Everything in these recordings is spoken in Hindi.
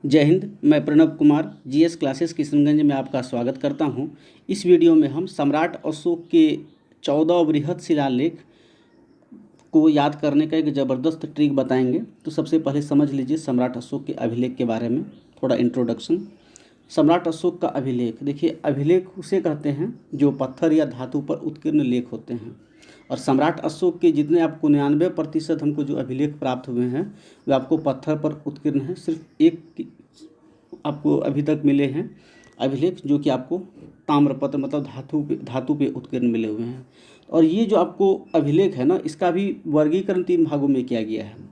जय हिंद। मैं प्रणव कुमार जीएस क्लासेस किशनगंज में आपका स्वागत करता हूं। इस वीडियो में हम सम्राट अशोक के 14 बृहद शिलालेख को याद करने का एक ज़बरदस्त ट्रिक बताएंगे। तो सबसे पहले समझ लीजिए सम्राट अशोक के अभिलेख के बारे में थोड़ा इंट्रोडक्शन। सम्राट अशोक का अभिलेख, देखिए अभिलेख उसे कहते हैं जो पत्थर या धातु पर उत्कीर्ण लेख होते हैं। और सम्राट अशोक के जितने आपको 99% हमको जो अभिलेख प्राप्त हुए हैं वे आपको पत्थर पर उत्कीर्ण हैं। सिर्फ एक आपको अभी तक मिले हैं अभिलेख जो कि आपको ताम्रपत्र मतलब धातु पे उत्कीर्ण मिले हुए हैं। और ये जो आपको अभिलेख है ना, इसका भी वर्गीकरण 3 भागों में किया गया है।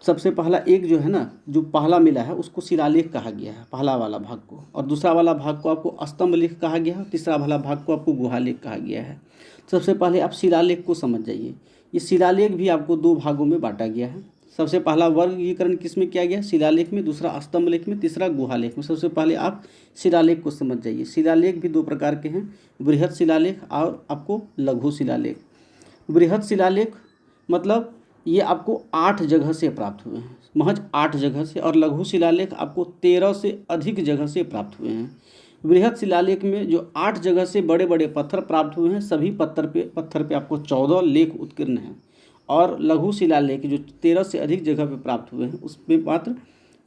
सबसे पहला एक जो है ना, जो पहला मिला है उसको शिलालेख कहा गया है, पहला वाला भाग को। और दूसरा वाला भाग को आपको स्तंभ लेख कहा गया है। तीसरा वाला भाग को आपको गुहालेख कहा गया है। सबसे पहले आप शिलालेख को समझ जाइए। ये शिलालेख भी आपको 2 भागों में बांटा गया है। सबसे पहला वर्गीकरण किस में किया गया? शिलालेख में, दूसरा स्तंभ लेख में, तीसरा गुहालेख में। सबसे पहले आप शिलालेख को समझ जाइए। शिलालेख भी 2 प्रकार के हैं, बृहद शिलालेख और आपको लघु शिलालेख। बृहद शिलालेख मतलब ये आपको 8 जगह से प्राप्त हुए हैं, महज 8 जगह से। और लघु शिलालेख आपको 13 से अधिक जगह से प्राप्त हुए हैं। बृहद शिलालेख में जो 8 जगह से बड़े बड़े पत्थर प्राप्त हुए हैं, सभी पत्थर पे आपको 14 लेख उत्कीर्ण हैं। और लघु शिलालेख जो 13 से अधिक जगह पे प्राप्त हुए हैं, उसमें मात्र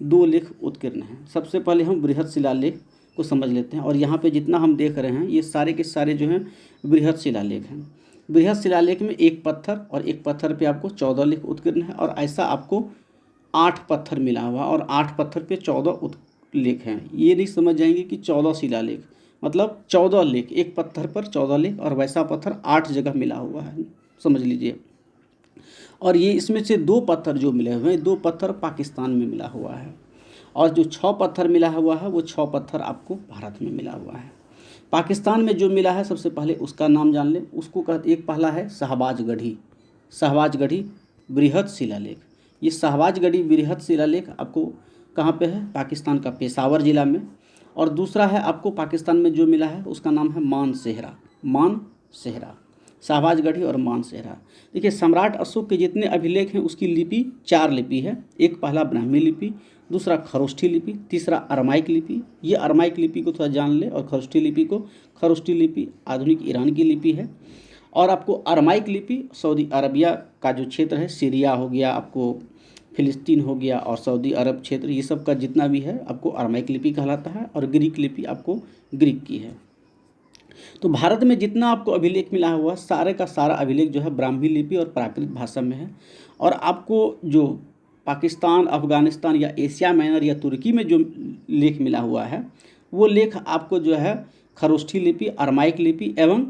2 लेख उत्कीर्ण हैं। सबसे पहले हम बृहद शिलालेख को समझ लेते हैं। और यहाँ पे जितना हम देख रहे हैं ये सारे के सारे जो हैं बृहद शिलालेख हैं। बृहद शिलालेख में एक पत्थर और एक पत्थर पे आपको 14 लेख उत्कीर्ण है। और ऐसा आपको 8 पत्थर मिला हुआ और 8 पत्थर पे 14 लेख हैं। ये नहीं समझ जाएंगे कि 14 शिलालेख मतलब 14 लेख, एक पत्थर पर 14 लेख, और वैसा पत्थर 8 जगह मिला हुआ है, समझ लीजिए। और ये इसमें से 2 पत्थर जो मिले हुए हैं, 2 पत्थर पाकिस्तान में मिला हुआ है। और जो 6 पत्थर मिला हुआ है वो 6 पत्थर आपको भारत में मिला हुआ है। पाकिस्तान में जो मिला है सबसे पहले उसका नाम जान लें। उसको कहते, एक पहला है शाहबाजगढ़ी, शाहबाजगढ़ी बृहद शिलालेख। ये शाहबाजगढ़ी बृहद शिलालेख आपको कहाँ पे है? पाकिस्तान का पेशावर ज़िला में। और दूसरा है आपको पाकिस्तान में जो मिला है उसका नाम है मानसेहरा, मानसेहरा, शाहबाजगढ़ी और मानसेहरा। देखिए सम्राट अशोक के जितने अभिलेख हैं उसकी लिपि 4 लिपि है। एक पहला ब्राह्मी लिपि, दूसरा खरोष्ठी लिपि, तीसरा अरमाइक लिपि। ये अरमाइक लिपि को थोड़ा जान ले। और खरोष्ठी लिपि को, खरोष्ठी लिपि आधुनिक ईरान की लिपि है। और आपको अरमाइक लिपि सऊदी अरबिया का जो क्षेत्र है, सीरिया हो गया, आपको फिलिस्तीन हो गया और सऊदी अरब क्षेत्र, ये सब का जितना भी है आपको अरमाइक लिपि कहलाता है। और ग्रीक लिपि आपको ग्रीक की है। तो भारत में जितना आपको अभिलेख मिला हुआ सारे का सारा अभिलेख जो है ब्राह्मी लिपि और प्राकृत भाषा में है। और आपको जो पाकिस्तान, अफ़गानिस्तान या एशिया माइनर या तुर्की में जो लेख मिला हुआ है वो लेख आपको जो है खरोष्ठी लिपि, अरमाइक लिपि एवं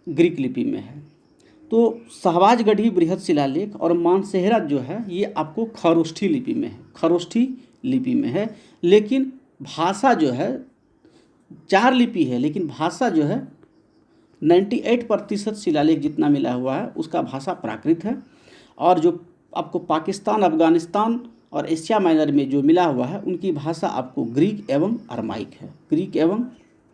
ग्रीक लिपि में है। तो शाहबाजगढ़ी बृहद शिलालेख और मानसेहरा जो है ये आपको खरोष्ठी लिपि में है, खरोष्ठी लिपि में है। लेकिन भाषा जो है 4 लिपि है, लेकिन भाषा जो है 98% शिलालेख जितना मिला हुआ है उसका भाषा प्राकृत है। और जो आपको पाकिस्तान, अफगानिस्तान और एशिया माइनर में जो मिला हुआ है उनकी भाषा आपको ग्रीक एवं अरमाइक है, ग्रीक एवं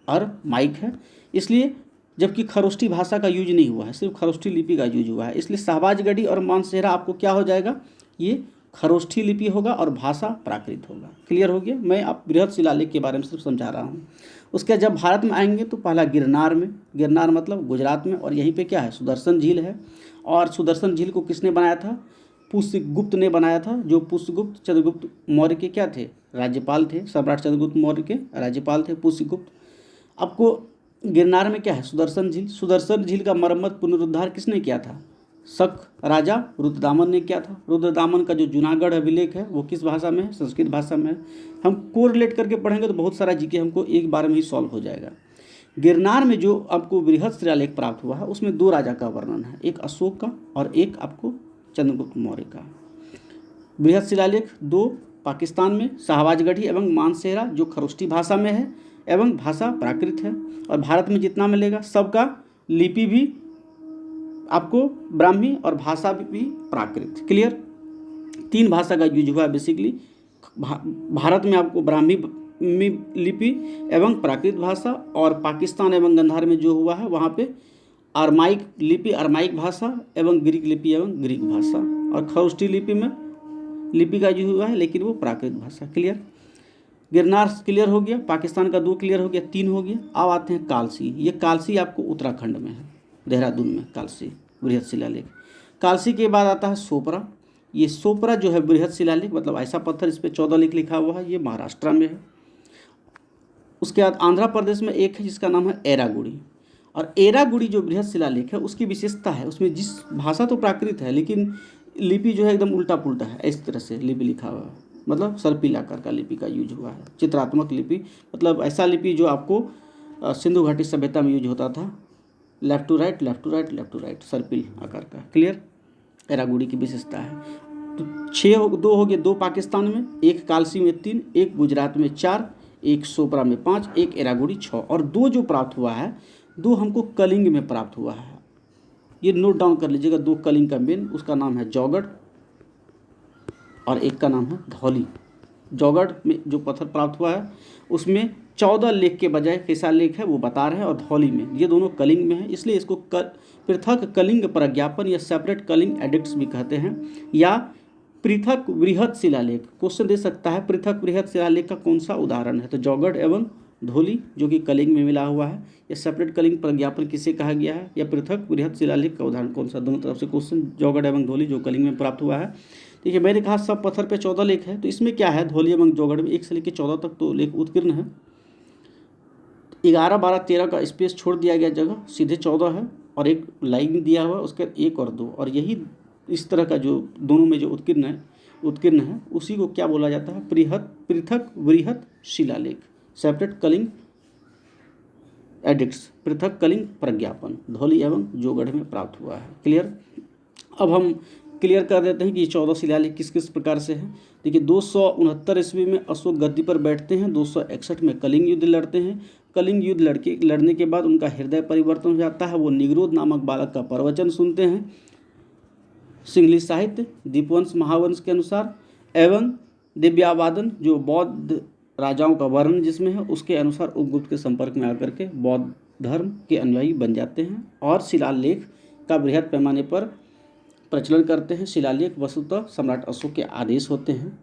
अरमाइक है। इसलिए जबकि खरोष्ठी भाषा का यूज नहीं हुआ है, सिर्फ खरोष्ठी लिपि का यूज हुआ है। इसलिए शाहबाजगढ़ी और मानसेहरा आपको क्या हो जाएगा? ये खरोष्ठी लिपि होगा और भाषा प्राकृत होगा। क्लियर हो गया? मैं आप बृहद शिलालेख के बारे में सिर्फ समझा रहा हूँ। उसके जब भारत में आएंगे तो पहला गिरनार में, गिरनार मतलब गुजरात में। और यहीं पे क्या है? सुदर्शन झील है। और सुदर्शन झील को किसने बनाया था? पुष्यगुप्त ने बनाया था। जो पुष्यगुप्त चंद्रगुप्त मौर्य के क्या थे? राज्यपाल थे। सम्राट चंद्रगुप्त मौर्य के राज्यपाल थे पुष्यगुप्त। आपको गिरनार में क्या है? सुदर्शन झील। सुदर्शन झील का मरम्मत पुनरुद्धार किसने किया था? शक राजा रुद्रदामन ने किया था। रुद्रदामन का जो जूनागढ़ अभिलेख है वो किस भाषा में है? संस्कृत भाषा में है। हम कोरिलेट करके पढ़ेंगे तो बहुत सारा जीके हमको एक बार में ही सॉल्व हो जाएगा। गिरनार में जो आपको बृहद शिलालेख प्राप्त हुआ है उसमें 2 राजा का वर्णन है, एक अशोक का और एक आपको चंद्रगुप्त मौर्य का। बृहद शिलालेख 2 पाकिस्तान में, शाहबाजगढ़ी एवं मानसेहरा जो खरोष्ठी भाषा में है एवं भाषा प्राकृत है। और भारत में जितना मिलेगा सबका लिपि भी आपको ब्राह्मी और भाषा भी प्राकृत। क्लियर? 3 भाषा का यूज हुआ है बेसिकली। भारत में आपको ब्राह्मी लिपि एवं प्राकृत भाषा, और पाकिस्तान एवं गंधार में जो हुआ है वहाँ पे अरमाइक लिपि, अरमाइक भाषा एवं ग्रीक लिपि एवं ग्रीक भाषा। और खरोष्ठी लिपि में लिपि का यूज हुआ है लेकिन वो प्राकृत भाषा। क्लियर? गिरनार क्लियर हो गया, पाकिस्तान का 2 क्लियर हो गया, 3 हो गया। अब आते हैं कालसी। ये कालसी आपको उत्तराखंड में है, देहरादून में कालसी बृहद शिलालेख। कालसी के बाद आता है सोपरा। ये सोपरा जो है बृहद शिलालेख, मतलब ऐसा पत्थर, इस पर 14 लेख लिखा हुआ है, ये महाराष्ट्र में है। उसके बाद आंध्र प्रदेश में एक है जिसका नाम है एरागुड़ी। और एरागुड़ी जो बृहद शिलालेख है उसकी विशेषता है, उसमें जिस भाषा तो प्राकृत है लेकिन लिपि जो है एकदम उल्टा पुल्टा है, इस तरह से लिपि लिखा हुआ है, मतलब सर्पिल आकार का लिपि का यूज हुआ है, चित्रात्मक लिपि, मतलब ऐसा लिपि जो आपको सिंधु घाटी सभ्यता में यूज होता था, left to right left to right left to right, सर्पिल आकार का। क्लियर, एरागुड़ी की विशेषता है। तो 2 हो गए, 2 पाकिस्तान में, 1 कालसी में 3, 1 गुजरात में 4, 1 सोपरा में 5, 1 एरागुड़ी 6, और 2 जो प्राप्त हुआ है, 2 हमको कलिंग में प्राप्त हुआ है। ये नोट डाउन कर लीजिएगा, 2 कलिंग का मेन, उसका नाम है जौगड़ और एक का नाम है धौली। जौगड़ में जो पत्थर प्राप्त हुआ है उसमें 14 लेख के बजाय कैसा लेख है वो बता रहे हैं, और धौली में, ये दोनों कलिंग में है, इसलिए इसको पृथक कलिंग प्रज्ञापन या सेपरेट कलिंग एडिक्ट्स भी कहते हैं, या पृथक वृहद शिलालेख। क्वेश्चन दे सकता है पृथक वृहद शिलालेख का कौन सा उदाहरण है, तो जौगड़ एवं धौली जो कि कलिंग में मिला हुआ है, या सेपरेट कलिंग प्रज्ञापन किसे कहा गया है, या पृथक वृहद शिलालेख का उदाहरण कौन सा, दोनों तरफ से क्वेश्चन। जौगड़ एवं धौली जो कलिंग में प्राप्त हुआ है। देखिए मैंने कहा सब पत्थर पे 14 लेख है, तो इसमें क्या है, धौली एवं जौगड़ में 1 से लेकर 14 तक तो लेख उत्कीर्ण है। 11, 12, 13 का स्पेस छोड़ दिया गया जगह, सीधे 14 है, और एक लाइन दिया हुआ उसके 1 और 2, और यही इस तरह का जो दोनों में जो उत्कीर्ण है उसी को क्या बोला जाता है, पृथक वृहद शिलालेख, सेपरेट कलिंग एडिक्ट्स, पृथक कलिंग प्रज्ञापन, धौली एवं जौगड़ में प्राप्त हुआ है। क्लियर। अब हम क्लियर कर देते हैं कि ये 14 शिलालेख किस किस प्रकार से हैं। देखिए 269 ईस्वी में अशोक गद्दी पर बैठते हैं, 261 में कलिंग युद्ध लड़ते हैं। कलिंग युद्ध लड़ने के बाद उनका हृदय परिवर्तन हो जाता है, वो निगरोध नामक बालक का प्रवचन सुनते हैं, सिंहली साहित्य, दीपवंश महावंश के अनुसार, एवं दिव्यावादन जो बौद्ध राजाओं का वर्णन जिसमें है उसके अनुसार उपगुप्त के संपर्क में आकर के बौद्ध धर्म के अनुयायी बन जाते हैं, और शिलालेख का बृहद पैमाने पर प्रचलन करते हैं। शिलालेख वस्तुतः सम्राट अशोक के आदेश होते हैं।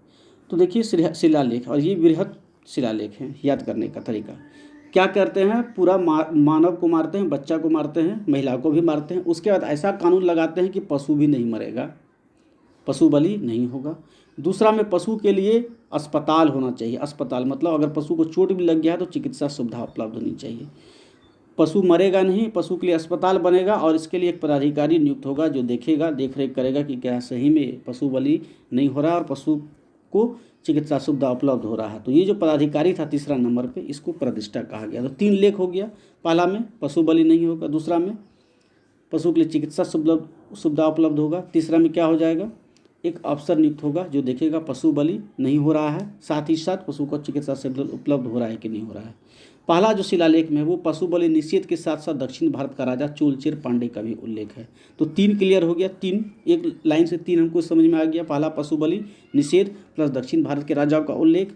तो देखिए शिलालेख, और ये बृहद शिलालेख हैं। याद करने का तरीका क्या करते हैं, पूरा मानव को मारते हैं, बच्चा को मारते हैं, महिला को भी मारते हैं। उसके बाद ऐसा कानून लगाते हैं कि पशु भी नहीं मरेगा, पशु बलि नहीं होगा। दूसरा में पशु के लिए अस्पताल होना चाहिए। अस्पताल मतलब अगर पशु को चोट भी लग गया है तो चिकित्सा सुविधा उपलब्ध होनी चाहिए। पशु मरेगा नहीं, पशु के लिए अस्पताल बनेगा, और इसके लिए एक पदाधिकारी नियुक्त होगा जो देखेगा, देख रेख करेगा कि क्या सही में पशु बलि नहीं हो रहा और पशु को चिकित्सा सुविधा उपलब्ध हो रहा है। तो ये जो पदाधिकारी था 3 नंबर पे, इसको प्रतिष्ठा कहा गया। तो 3 लेख हो गया, पहला में पशु बलि नहीं होगा, दूसरा में पशु के लिए चिकित्सा सुविधा उपलब्ध होगा, तीसरा में क्या हो जाएगा, एक अफसर नियुक्त होगा जो देखेगा पशु बलि नहीं हो रहा है, साथ ही साथ पशु को चिकित्सा सुविधा उपलब्ध हो रहा है कि नहीं हो रहा है। पहला जो शिलालेख में वो पशु बलि निषेध के साथ साथ दक्षिण भारत का राजा चूलचेर पांडे का भी उल्लेख है। तो 3 क्लियर हो गया, 3 एक लाइन से 3 हमको समझ में आ गया। पहला पशु बलि निषेध प्लस दक्षिण भारत के राजाओं का उल्लेख।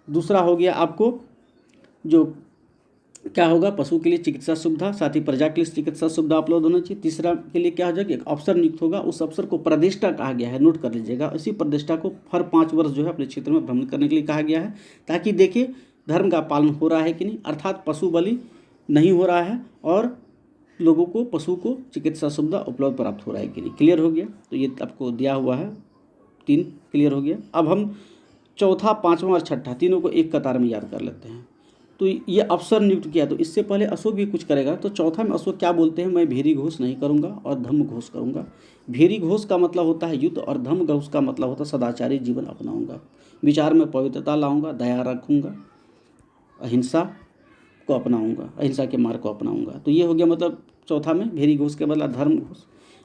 दूसरा हो गया आपको जो क्या होगा, पशु के लिए चिकित्सा सुविधा, साथ ही प्रजा के लिए चिकित्सा सुविधा उपलब्ध होना चाहिए। तीसरा के लिए क्या हो जाएगा, एक अफसर नियुक्त होगा, उस अफसर को प्रतिष्ठा कहा गया है, नोट कर लीजिएगा। इसी प्रतिष्ठा को हर 5 वर्ष जो है अपने क्षेत्र में भ्रमण करने के लिए कहा गया है, ताकि देखिए धर्म का पालन हो रहा है कि नहीं, अर्थात पशु बलि नहीं हो रहा है और लोगों को पशु को चिकित्सा सुविधा उपलब्ध प्राप्त हो रहा है कि नहीं। क्लियर हो गया। तो ये आपको दिया हुआ है, 3 क्लियर हो गया। अब हम चौथा, 5वां और 6ठा तीनों को एक कतार में याद कर लेते हैं। तो ये अफसर नियुक्त किया, तो इससे पहले अशोक भी कुछ करेगा। तो चौथा में अशोक क्या बोलते हैं, मैं भेरी घोष नहीं करूंगा और धम्म घोष करूंगा। भेरी घोष का मतलब होता है युद्ध, और धम्म घोष का मतलब होता है सदाचारी जीवन अपनाऊंगा, विचार में पवित्रता लाऊंगा, दया रखूंगा, अहिंसा को अपनाऊंगा, अहिंसा के मार्ग को अपनाऊंगा। तो ये हो गया मतलब चौथा में भेरी घोष के बदला धर्म घोष।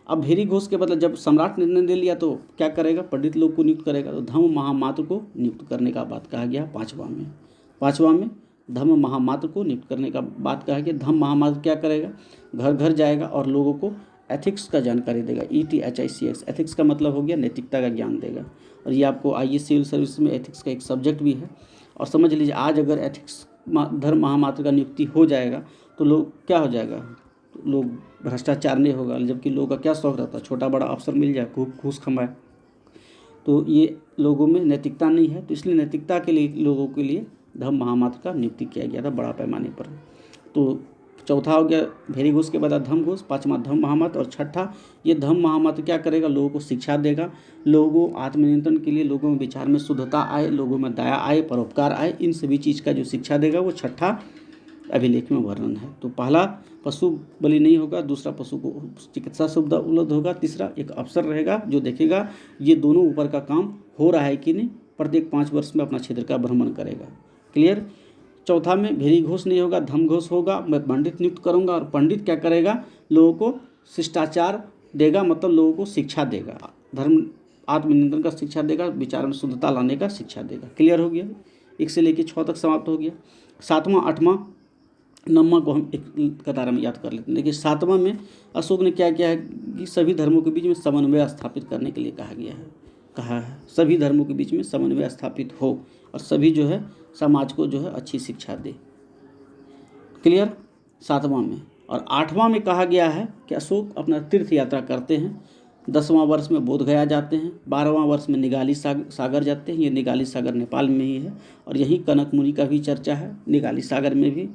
अब भेरी घोष के बदला जब सम्राट ने निर्णय ले लिया तो क्या करेगा, पंडित लोग को नियुक्त करेगा। तो धम्म महामात्र को नियुक्त करने का बात कहा गया 5वां में धम्म महामात्र को नियुक्त करने का बात कहा गया। धम्म महामात्र क्या करेगा, घर घर जाएगा और लोगों को एथिक्स का जानकारी देगा। ETHICS, एथिक्स का मतलब हो गया नैतिकता का ज्ञान देगा। और ये आपको IAS सिविल सर्विस में एथिक्स का एक सब्जेक्ट भी है। और समझ लीजिए आज अगर एथिक्स धर्म महामात्र का नियुक्ति हो जाएगा तो लोग क्या हो जाएगा, तो लोग भ्रष्टाचार नहीं होगा। जबकि लोगों का क्या शौक रहता है, छोटा बड़ा अफसर मिल जाए, घूस खमाए। तो ये लोगों में नैतिकता नहीं है, तो इसलिए नैतिकता के लिए लोगों के लिए धम्म महामात्र का नियुक्ति किया गया था बड़ा पैमाने पर। तो चौथा हो गया भेरी घोष के बाद धम्म घोष, पाँचवा धम्म महामात्र, और छठा ये धम्म महामात्र क्या करेगा, लोगों को शिक्षा देगा, लोगों को आत्मनियंत्रण के लिए, लोगों में विचार में शुद्धता आए, लोगों में दया आए, परोपकार आए, इन सभी चीज़ का जो शिक्षा देगा वो छठा अभिलेख में वर्णन है। तो पहला पशु बलि नहीं होगा, दूसरा पशु को चिकित्सा सुविधा उपलब्ध होगा, तीसरा एक अफसर रहेगा जो देखेगा ये दोनों ऊपर का काम हो रहा है कि नहीं, प्रत्येक 5 वर्ष में अपना क्षेत्र का भ्रमण करेगा। क्लियर। चौथा में भेरी घोष नहीं होगा, धम्म घोष होगा, मैं पंडित नियुक्त करूंगा, और पंडित क्या करेगा, लोगों को शिष्टाचार देगा, मतलब लोगों को शिक्षा देगा, धर्म आत्मनियंत्रण का शिक्षा देगा, विचार में शुद्धता लाने का शिक्षा देगा। क्लियर हो गया। 1 से लेकर 6 तक समाप्त हो गया। 7वां 8वां 9वां को हम एक कतार में याद कर लेते हैं। देखिए 7वां में अशोक ने क्या किया है कि सभी धर्मों के बीच में समन्वय स्थापित करने के लिए कहा है सभी धर्मों के बीच में समन्वय स्थापित हो और सभी जो है समाज को जो है अच्छी शिक्षा दे। क्लियर। 7वां में। और 8वां में कहा गया है कि अशोक अपना तीर्थ यात्रा करते हैं। 10वां वर्ष में बोध गया जाते हैं, 12वां वर्ष में निगाली सागर जाते हैं, ये निगाली सागर नेपाल में ही है, और यही कनक मुनि का भी चर्चा है निगाली सागर में भी।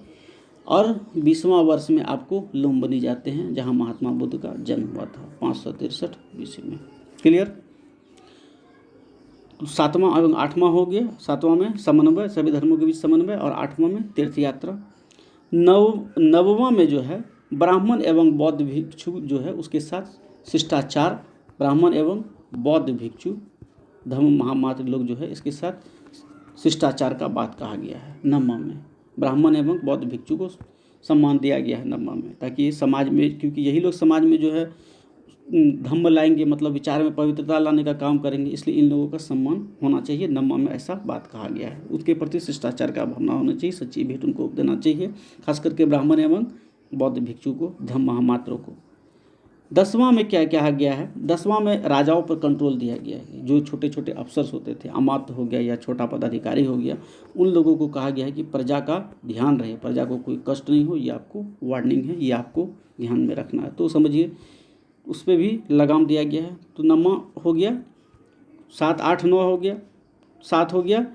और 20वां वर्ष में आपको लुम्बिनी जाते हैं जहाँ महात्मा बुद्ध का जन्म हुआ था 563 BC में। क्लियर। 7वां एवं 8वां हो गया। 7वां में समन्वय, सभी धर्मों के बीच समन्वय, और 8वां में तीर्थ यात्रा। 9वां में जो है ब्राह्मण एवं बौद्ध भिक्षु जो है उसके साथ शिष्टाचार, ब्राह्मण एवं बौद्ध भिक्षु धम्म महामात्र लोग जो है इसके साथ शिष्टाचार का बात कहा गया है। 9वां में ब्राह्मण एवं बौद्ध भिक्षु को सम्मान दिया गया है 9वां में, ताकि समाज में, क्योंकि यही लोग समाज में जो है धम्म लाएंगे, मतलब विचार में पवित्रता लाने का काम करेंगे, इसलिए इन लोगों का सम्मान होना चाहिए। 9वां में ऐसा बात कहा गया है। उसके प्रति शिष्टाचार का भावना होना चाहिए, सच्ची भेंट उनको देना चाहिए, खास करके ब्राह्मण एवं बौद्ध भिक्षु को, धम्म महामात्रों को। 10वां में क्या कहा गया है, 10वां में राजाओं पर कंट्रोल दिया गया है। जो छोटे छोटे अफसर्स होते थे, अमात्य हो गया या छोटा पदाधिकारी हो गया, उन लोगों को कहा गया है कि प्रजा का ध्यान रहे, प्रजा को कोई कष्ट नहीं हो, ये आपको वार्निंग है, ये आपको ध्यान में रखना है। तो समझिए उस पर भी लगाम दिया गया है। तो 9वां हो गया, 7 8 9 हो गया, 7 हो गया,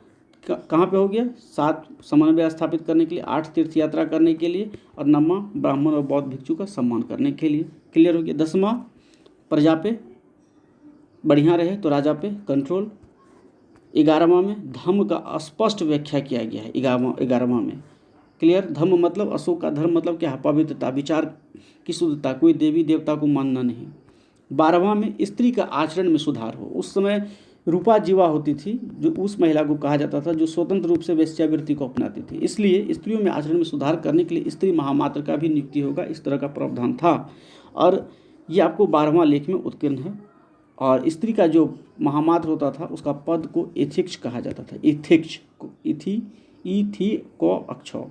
कहाँ पे हो गया, 7 समन्वय स्थापित करने के लिए, 8 तीर्थ यात्रा करने के लिए, और 9वां ब्राह्मण और बौद्ध भिक्षु का सम्मान करने के लिए। क्लियर हो गया। 10वां प्रजा पे बढ़िया रहे तो राजा पे कंट्रोल। 11वां में धम्म का स्पष्ट व्याख्या किया गया है। 11वां में क्लियर। धम्म मतलब अशोक का धर्म मतलब क्या है, पवित्रता, विचार की शुद्धता, कोई देवी देवता को मानना नहीं। 12वां में स्त्री का आचरण में सुधार हो। उस समय रूपा जीवा होती थी, जो उस महिला को कहा जाता था जो स्वतंत्र रूप से वेश्यावृत्ति को अपनाती थी, इसलिए स्त्रियों में आचरण में सुधार करने के लिए स्त्री महामात्र का भी नियुक्ति होगा, इस तरह का प्रावधान था। और ये आपको 12वां लेख में उत्कीर्ण है। और स्त्री का जो महामात्र होता था उसका पद को एथिक्स कहा जाता था। एथिक्स को इथी को अक्षौ,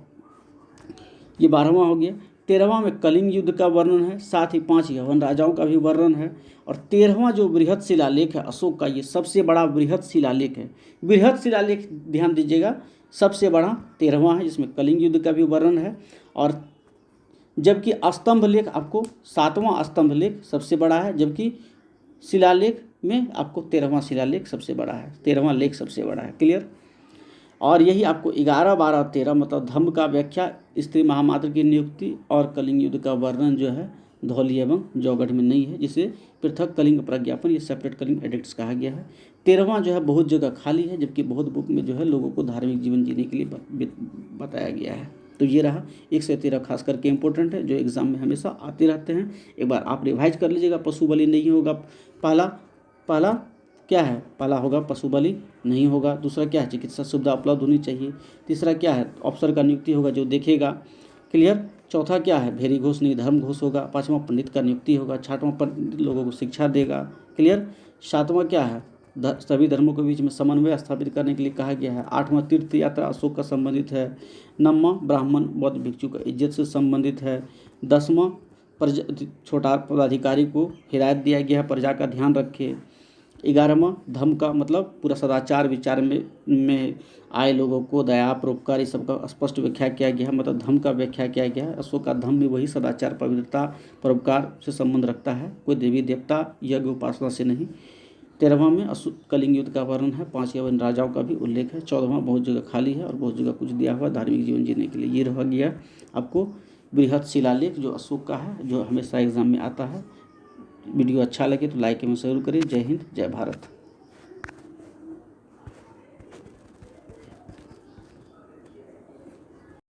ये 12वां हो गया। 13वां में कलिंग युद्ध का वर्णन है, साथ ही 5 यवन राजाओं का भी वर्णन है। और 13वां जो बृहत शिलालेख है अशोक का, ये सबसे बड़ा बृहत शिलालेख है। बृहत शिलालेख ध्यान दीजिएगा, सबसे बड़ा 13वां है, जिसमें कलिंग युद्ध का भी वर्णन है। और जबकि स्तंभ लेख आपको 7वां स्तंभ लेख सबसे बड़ा है, जबकि शिलालेख में आपको 13वां शिलालेख सबसे बड़ा है, 13वां लेख सबसे बड़ा है। क्लियर। और यही आपको 11 12 13 मतलब धम्म का व्याख्या, स्त्री महामात्र की नियुक्ति और कलिंग युद्ध का वर्णन जो है धौली एवं जौगढ़ में नहीं है, जिसे पृथक कलिंग प्रज्ञापन या सेपरेट कलिंग एडिक्ट्स कहा गया है। 13वां जो है बहुत जगह खाली है, जबकि बहुत बुक में जो है लोगों को धार्मिक जीवन जीने के लिए बताया गया है। तो ये रहा 1 से 13 खास करके इंपॉर्टेंट है, जो एग्जाम में हमेशा आते रहते हैं। एक बार आप रिवाइज कर लीजिएगा। पशु बलि नहीं होगा, पहला क्या है, पहला होगा पशु बलि नहीं होगा। दूसरा क्या है, चिकित्सा सुविधा उपलब्ध होनी चाहिए। तीसरा क्या है, अफसर का नियुक्ति होगा जो देखेगा। क्लियर। चौथा क्या है, भेरी घोष नहीं धर्म घोष होगा। 5वां पंडित का नियुक्ति होगा। 6वां पंडित लोगों को शिक्षा देगा। क्लियर। 7वां क्या है, सभी धर्मों के बीच में समन्वय स्थापित करने के लिए कहा गया है। 8वां तीर्थ यात्रा अशोक का संबंधित है। 9वां ब्राह्मण बौद्ध भिक्षु का इज्जत से संबंधित है। 10वां छोटा पदाधिकारी को हिदायत दिया गया है, प्रजा का ध्यान रखे। 11वां धम्म का मतलब पूरा सदाचार विचार में आए लोगों को दया परोपकार ये सब का स्पष्ट व्याख्या किया गया है, मतलब धम्म का व्याख्या किया गया है। अशोक का धम्म भी वही सदाचार पवित्रता परोपकार से संबंध रखता है, कोई देवी देवता यज्ञ उपासना से नहीं। 13वां में अशोक कलिंग युद्ध का वर्णन है, 5 यवन राजाओं का भी उल्लेख है, 14वां बहुत जगह खाली है और बहुत जगह कुछ दिया हुआ धार्मिक जीवन जीने के लिए। ये रह गया आपको बृहद शिलालेख जो अशोक का है, जो हमेशा एग्जाम में आता है। वीडियो अच्छा लगे तो लाइक एवं शेयर करें। जय हिंद, जय भारत।